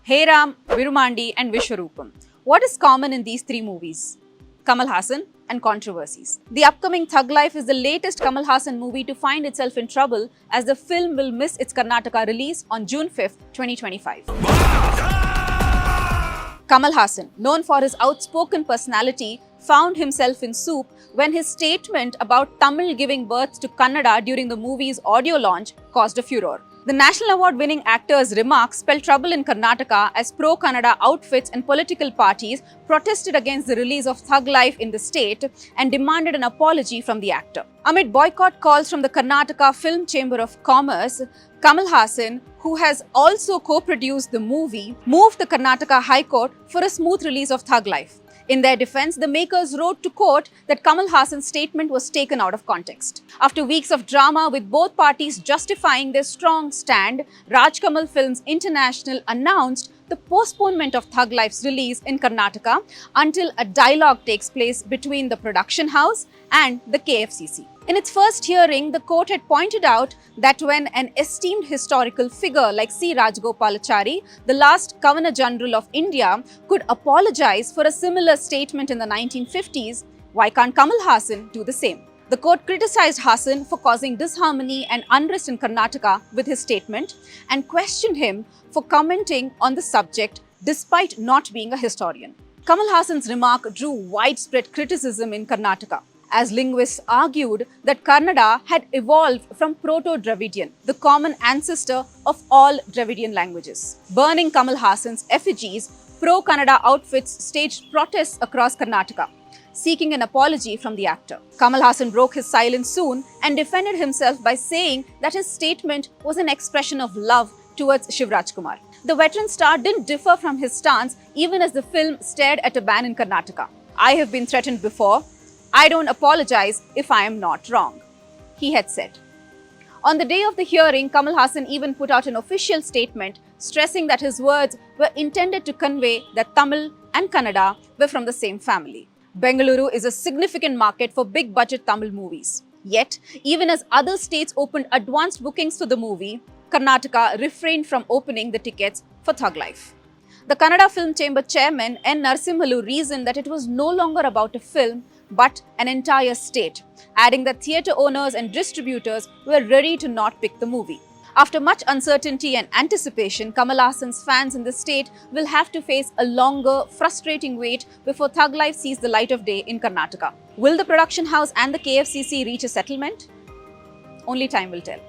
Hey Ram, Virumandi, and Vishwarupam. What is common in these three movies? Kamal Haasan and controversies. The upcoming Thug Life is the latest Kamal Haasan movie to find itself in trouble as the film will miss its Karnataka release on June 5th, 2025. Kamal Haasan, known for his outspoken personality, found himself in soup when his statement about Tamil giving birth to Kannada during the movie's audio launch caused a furor. The National Award-winning actor's remarks spelled trouble in Karnataka as pro-Kannada outfits and political parties protested against the release of Thug Life in the state and demanded an apology from the actor. Amid boycott calls from the Karnataka Film Chamber of Commerce, Kamal Haasan, who has also co-produced the movie, moved the Karnataka High Court for a smooth release of Thug Life. In their defense, the makers wrote to court that Kamal Haasan's statement was taken out of context. After weeks of drama with both parties justifying their strong stand, Rajkamal Films International announced the postponement of Thug Life's release in Karnataka until a dialogue takes place between the production house and the KFCC. In its first hearing, the court had pointed out that when an esteemed historical figure like C. Rajagopalachari, the last Governor General of India, could apologize for a similar statement in the 1950s, why can't Kamal Haasan do the same? The court criticized Haasan for causing disharmony and unrest in Karnataka with his statement and questioned him for commenting on the subject despite not being a historian. Kamal Haasan's remark drew widespread criticism in Karnataka, as linguists argued that Kannada had evolved from Proto-Dravidian, the common ancestor of all Dravidian languages. Burning Kamal Haasan's effigies, pro-Kannada outfits staged protests across Karnataka, seeking an apology from the actor. Kamal Haasan broke his silence soon and defended himself by saying that his statement was an expression of love towards Shivraj Kumar. The veteran star didn't differ from his stance even as the film stared at a ban in Karnataka. "I have been threatened before. I don't apologize if I am not wrong," he had said. On the day of the hearing, Kamal Haasan even put out an official statement stressing that his words were intended to convey that Tamil and Kannada were from the same family. Bengaluru is a significant market for big-budget Tamil movies. Yet, even as other states opened advanced bookings for the movie, Karnataka refrained from opening the tickets for Thug Life. The Kannada Film Chamber chairman N. Narasimhalu reasoned that it was no longer about a film but an entire state, adding that theatre owners and distributors were ready to not pick the movie. After much uncertainty and anticipation, Kamal Haasan's fans in the state will have to face a longer, frustrating wait before Thug Life sees the light of day in Karnataka. Will the production house and the KFCC reach a settlement? Only time will tell.